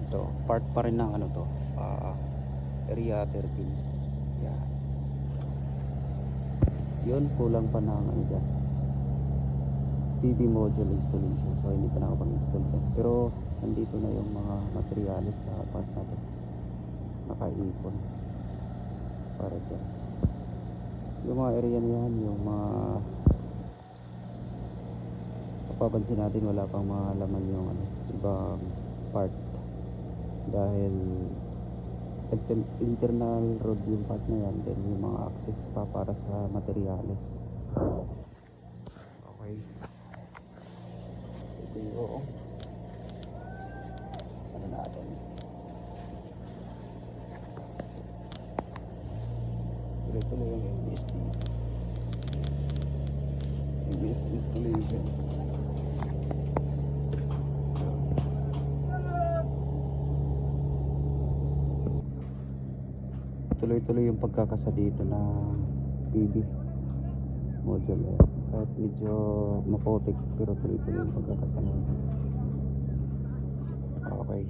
Ito, part pa rin ng ano to, area 13. Yan. Yun, kulang pa ng ano dyan, PV module installation. So hindi pa nakapag-install dyan. Pero nandito na yung mga materials sa part na to. Nakaipon para dyan. Yung mga area na yan, yung mga papansin natin wala pang mga laman yung ano, ibang part dahil internal road yung part na yan. Then yung mga access pa para sa materials. Okay, ito yung ano natin, ito na yung MSD installation. Tuloy-tuloy yung pagkakasa dito ng PV module. Kahit medyo maputik pero tuloy-tuloy yung pagkakasa na. Okay.